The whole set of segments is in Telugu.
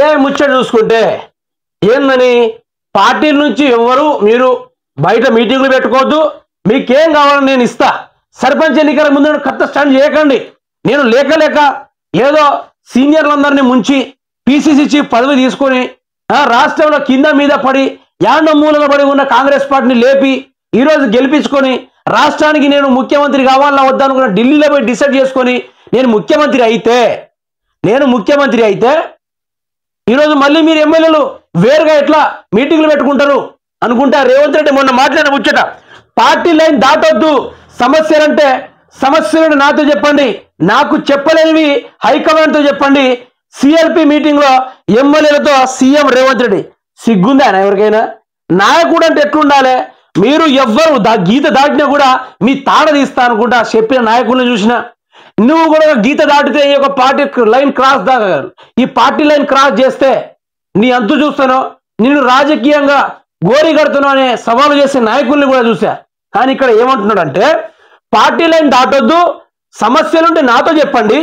ముచ్చట చూసుకుంటే ఏందని పార్టీ నుంచి ఎవరు మీరు బయట మీటింగ్లు పెట్టుకోవద్దు, మీకేం కావాలని నేను ఇస్తా, సర్పంచ్ ఎన్నికల ముందు కొత్త స్టాండ్ చేయకండి. నేను లేక ఏదో సీనియర్లందరినీ ముంచి పిసిసి చీఫ్ పదవి తీసుకొని రాష్ట్రంలో కింద మీద పడి యాండ మూలన పడి ఉన్న కాంగ్రెస్ పార్టీని లేపి ఈరోజు గెలిపించుకొని రాష్ట్రానికి నేను ముఖ్యమంత్రి కావాలా వద్దా అనుకున్న ఢిల్లీలో పోయి డిసైడ్ చేసుకొని నేను ముఖ్యమంత్రి అయితే ఈరోజు మళ్ళీ మీరు ఎమ్మెల్యేలు వేరుగా ఎట్లా మీటింగ్లు పెట్టుకుంటారు అనుకుంటా. రేవంత్ రెడ్డి మొన్న మాట్లాడిన ముచ్చట, పార్టీ లైన్ దాటొద్దు, సమస్యలను నాతో చెప్పండి, నాకు చెప్పలేనివి హైకమాండ్తో చెప్పండి. సిఎల్పి మీటింగ్ లో ఎమ్మెల్యేలతో సీఎం రేవంత్ రెడ్డి. సిగ్గుందా ఆయన ఎవరికైనా? నాయకుడు అంటే ఎట్లుండాలి? మీరు ఎవ్వరు గీత దాటినా కూడా మీ తాడ తీస్తా అనుకుంటా చెప్పిన నాయకులను చూసినా. నువ్వు కూడా గీత దాటితే ఈ యొక్క పార్టీ లైన్ క్రాస్ దాగలరు. ఈ పార్టీ లైన్ క్రాస్ చేస్తే నీ అంతు చూస్తానో, నిన్ను రాజకీయంగా గోరి కడుతున్నావు అనే సవాలు చేసే నాయకుల్ని కూడా చూసా. కానీ ఇక్కడ ఏమంటున్నాడంటే, పార్టీ లైన్ దాటొద్దు, సమస్యలుంటే నాతో చెప్పండి,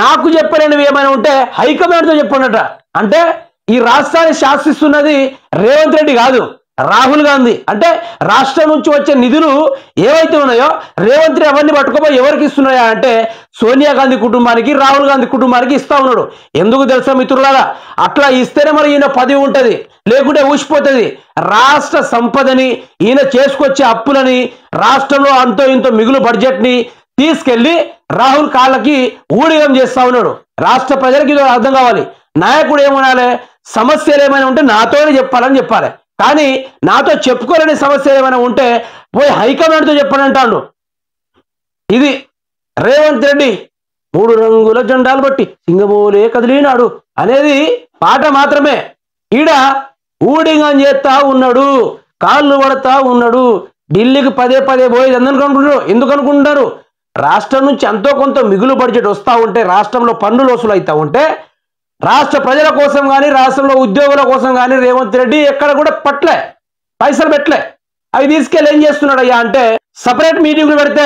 నాకు చెప్పలేనివి ఏమైనా ఉంటే హైకమాండ్తో చెప్పండట. అంటే ఈ రాష్ట్రాన్ని శాసిస్తున్నది రేవంత్ రెడ్డి కాదు, రాహుల్ గాంధీ. అంటే రాష్ట్రం నుంచి వచ్చే నిధులు ఏవైతే ఉన్నాయో రేవంత్ రెడ్డి అవన్నీ పట్టుకోపోయి ఎవరికి ఇస్తున్నాయా అంటే సోనియా గాంధీ కుటుంబానికి, రాహుల్ గాంధీ కుటుంబానికి ఇస్తా ఉన్నాడు. ఎందుకు తెలుసా మిత్రులారా? అట్లా ఇస్తేనే మరి ఈయన పదవి ఉంటుంది, లేకుంటే ఊసిపోతుంది. రాష్ట్ర సంపదని, ఈయన చేసుకొచ్చే అప్పులని, రాష్ట్రంలో అంతో ఇంతో మిగులు బడ్జెట్ని తీసుకెళ్లి రాహుల్ కాళ్ళకి ఊడిగం చేస్తా ఉన్నాడు. రాష్ట్ర ప్రజలకు ఇది అర్థం కావాలి. నాయకుడు ఏమనాలి? సమస్యలు ఏమైనా ఉంటే నాతోనే చెప్పాలని చెప్పాలి. కానీ నాతో చెప్పుకోలేని సమస్యలు ఏమైనా ఉంటే పోయి హైకమాండ్తో చెప్పని అంటాడు. ఇది రేవంత్ రెడ్డి 3 రంగుల జెండాలు బట్టి సింగమోలే కదిలినాడు అనేది పాట మాత్రమే. ఈడ ఊడింగం చేస్తా ఉన్నాడు, కాళ్ళు పడతా ఉన్నాడు. ఢిల్లీకి పదే పోయేది ఎందుకు అనుకుంటున్నారు? రాష్ట్రం నుంచి ఎంతో కొంత మిగులు బడ్జెట్ వస్తూ ఉంటే, రాష్ట్రంలో పన్నులు వసూలు అవుతూ ఉంటే, రాష్ట్ర ప్రజల కోసం కానీ రాష్ట్రంలో ఉద్యోగుల కోసం కానీ రేవంత్ రెడ్డి ఎక్కడ కూడా పైసలు పెట్టలే. అవి తీసుకెళ్ళి ఏం చేస్తున్నాడయ్యా అంటే, సపరేట్ మీటింగ్లు పెడితే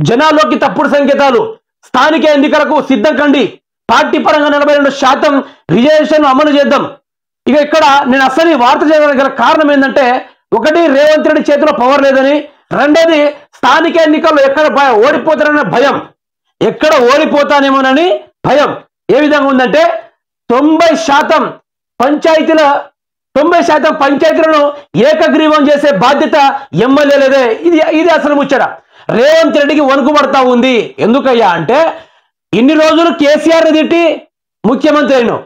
జనాల్లోకి తప్పుడు సంకేతాలు, స్థానిక ఎన్నికలకు సిద్ధం కండి, పార్టీ పరంగా 42% రిజర్వేషన్ అమలు చేద్దాం. ఇక ఇక్కడ నేను అసలు ఈ వార్త చేయడానికి గల కారణం ఏంటంటే, ఒకటి రేవంత్ రెడ్డి చేతిలో పవర్ లేదని, రెండోది స్థానిక ఎన్నికల్లో ఎక్కడ ఓడిపోతారనే భయం, ఎక్కడ ఓడిపోతానేమోనని భయం. ఏ విధంగా ఉందంటే 90% పంచాయతీలను ఏకగ్రీవం చేసే బాధ్యత ఎమ్మెల్యేలేదే. ఇది అసలు ముచ్చట. రేవంత్ రెడ్డికి వణుకు పడతా ఉంది. ఎందుకయ్యా అంటే, ఇన్ని రోజులు కేసీఆర్ని తిట్టి ముఖ్యమంత్రి అయినావు,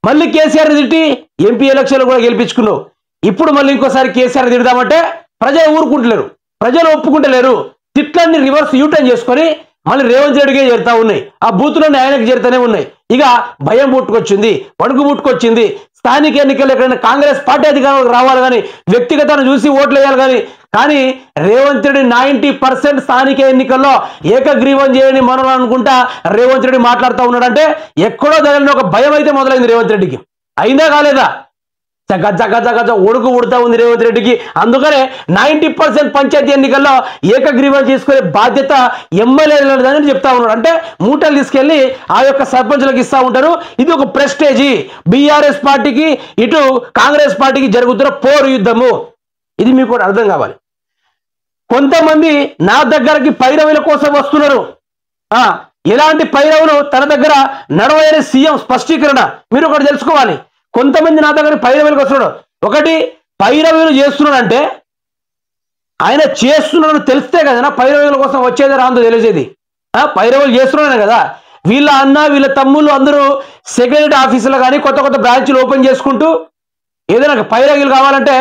మళ్ళీ కేసీఆర్ని తిట్టి ఎంపీ ఎలక్షన్లు కూడా గెలిపించుకున్నావు. ఇప్పుడు మళ్ళీ ఇంకోసారి కేసీఆర్ తిడదామంటే ప్రజలు ఊరుకుంటలేరు, ప్రజలు ఒప్పుకుంటలేరు. తిట్లన్నీ రివర్స్ యూటర్న్ చేసుకొని మళ్ళీ రేవంత్ రెడ్డికే చేరుతా ఉన్నాయి. ఆ బూతులన్నీ ఆయనకి చేరుతూనే ఉన్నాయి. ఇక భయం పుట్టుకొచ్చింది, వణుకు పుట్టుకొచ్చింది. స్థానిక ఎన్నికలు ఎక్కడైనా కాంగ్రెస్ పార్టీ అధికారంలోకి రావాలి కానీ, వ్యక్తిగతాన్ని చూసి ఓట్లు వేయాలి కానీ రేవంత్ రెడ్డి 90% స్థానిక ఎన్నికల్లో ఏకగ్రీవం చేయని మనం అనుకుంటా రేవంత్ రెడ్డి మాట్లాడుతూ ఉన్నాడంటే, ఎక్కడో జరిగిన ఒక భయం అయితే మొదలైంది రేవంత్ రెడ్డికి. అయిందా కాలేదా? గజ ఒడుకు ఉడతా ఉంది రేవంత్ రెడ్డికి. అందుకనే 90% పంచాయతీ ఎన్నికల్లో ఏకగ్రీవం చేసుకునే బాధ్యత ఎమ్మెల్యేలని చెప్తా ఉన్నాడు. అంటే మూటలు తీసుకెళ్లి ఆ యొక్క సర్పంచులకు ఇస్తా ఉంటారు. ఇది ఒక ప్రెస్టేజీ. బీఆర్ఎస్ పార్టీకి ఇటు కాంగ్రెస్ పార్టీకి జరుగుతున్న పోరు యుద్ధము. ఇది మీకు కూడా అర్థం కావాలి. కొంతమంది నా దగ్గరకి పైరవుల కోసం వస్తున్నారు. ఎలాంటి పైరవులు తన దగ్గర నడవని సీఎం స్పష్టీకరణ మీరు ఒకటి తెలుసుకోవాలి. కొంతమంది నా దగ్గర పైరవీలకు వస్తున్నాడు. ఒకటి, పైరవీలు చేస్తున్నాడంటే ఆయన చేస్తున్నాడని తెలిస్తే కదా పైరవీల కోసం వచ్చేది రాందో తెలిసేది. పైరవీలు చేస్తున్నాడే కదా. వీళ్ళ అన్న వీళ్ళ తమ్ముళ్ళు అందరూ సెక్రటరీ ఆఫీసులో కానీ కొత్త బ్రాంచ్లు ఓపెన్ చేసుకుంటూ ఏదైనా పైరవీలు కావాలంటే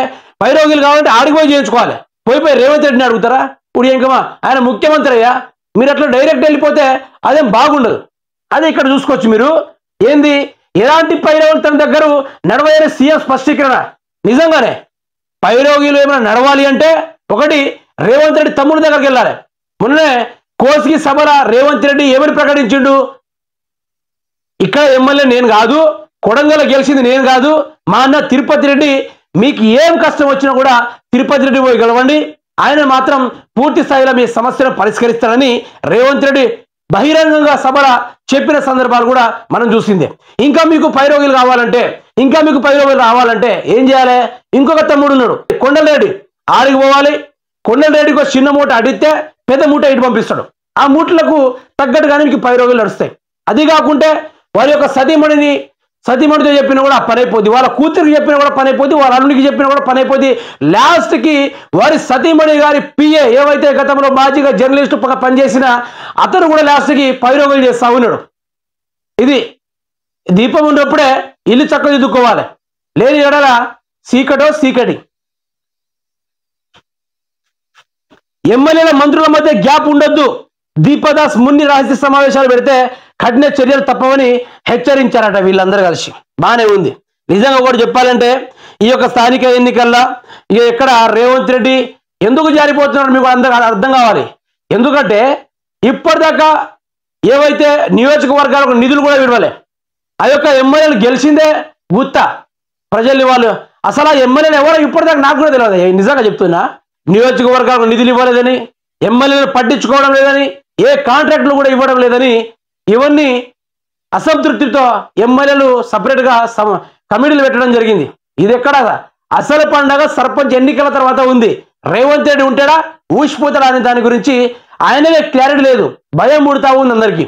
ఆడిపోయి చేయించుకోవాలి. పోయి రేవంత్ రెడ్డిని అడుగుతారా? ఇప్పుడు ఇంకమా ఆయన ముఖ్యమంత్రి అయ్యా, మీరు అట్లా డైరెక్ట్ వెళ్ళిపోతే అదేం బాగుండదు. అదే ఇక్కడ చూసుకోవచ్చు మీరు. ఏంది ఎలాంటి పైరవులు తన దగ్గర నడవని సీఎం స్పష్టీకరణ. నిజంగానే పైరోగిలు ఏమైనా నడవాలి అంటే ఒకటి రేవంత్ రెడ్డి తమ్ముడి దగ్గరికి వెళ్ళాలి. మొన్నే కోసిగి సభల రేవంత్ రెడ్డి ఏమని ప్రకటించిండు? ఇక్కడ ఎమ్మెల్యే నేను కాదు, కొడంగల్ గెలిచింది నేను కాదు, మా అన్న తిరుపతి రెడ్డి, మీకు ఏం కష్టం వచ్చినా కూడా తిరుపతి రెడ్డి పోయి గెలవండి, ఆయన మాత్రం పూర్తి స్థాయిలో మీ సమస్యను పరిష్కరిస్తారని రేవంత్ రెడ్డి బహిరంగంగా సభల చెప్పిన సందర్భాలు కూడా మనం చూసిందే. ఇంకా మీకు పైరోగులు రావాలంటే ఏం చేయాలి? ఇంకొక తమ్ముడు ఉన్నాడు కొండలరెడ్డి, ఆడికి పోవాలి. కొండలరెడ్డికి ఒక చిన్న మూట అడిగితే పెద్ద మూట ఇటు పంపిస్తాడు. ఆ మూటలకు తగ్గట్టుగానే మీకు పైరోగులు నడుస్తాయి. అది కాకుంటే వారి యొక్క సతీమణితో చెప్పినా కూడా పని అయిపోద్ది, వాళ్ళ కూతురికి చెప్పినా కూడా పని అయిపోద్ది, వాళ్ళ అల్లుడికి చెప్పినా కూడా పని అయిపోద్ది. లాస్ట్కి వారి సతీమణి గారి పిఏ ఏవైతే గతంలో మాజీగా జర్నలిస్టు పనిచేసిన అతను కూడా లాస్ట్కి పైరోగులు చేస్తా ఉన్నాడు. ఇది దీపం ఉన్నప్పుడే ఇల్లు చక్కదిద్దుకోవాలి, లేని ఎడల చీకటి. ఎమ్మెల్యేల మంత్రుల మధ్య గ్యాప్ ఉండొద్దు. దీపదాస్ మున్ని రహస్య సమావేశాలు పెడితే కఠిన చర్యలు తప్పవని హెచ్చరించారట వీళ్ళందరూ కలిసి. బాగానే ఉంది. నిజంగా కూడా చెప్పాలంటే ఈ యొక్క స్థానిక ఎన్నికల్లో ఇక ఎక్కడ రేవంత్ రెడ్డి ఎందుకు జారిపోతున్నాడు మీకు అందరూ అర్థం కావాలి. ఎందుకంటే ఇప్పటిదాకా ఏవైతే నియోజకవర్గాలకు నిధులు కూడా విడవలే, ఆ యొక్క ఎమ్మెల్యేలు గెలిచిందే గుత్త ప్రజల్ని వాళ్ళు. అసలు ఆ ఎమ్మెల్యేలు ఎవరో ఇప్పటిదాకా నాకు కూడా తెలియదు. నిజంగా చెప్తున్నా, నియోజకవర్గాలకు నిధులు ఇవ్వలేదని, ఎమ్మెల్యేలు పట్టించుకోవడం లేదని, ఏ కాంట్రాక్టులు కూడా ఇవ్వడం లేదని, ఇవన్నీ అసంతృప్తితో ఎమ్మెల్యేలు సపరేట్గా కమిటీలు పెట్టడం జరిగింది. ఇది ఎక్కడ అసలు పండగ సర్పంచ్ ఎన్నికల తర్వాత ఉంది. రేవంత్ రెడ్డి ఉంటాడా ఊసిపోతాడా అనే దాని గురించి ఆయననే క్లారిటీ లేదు, భయం పుడతా ఉంది అందరికీ.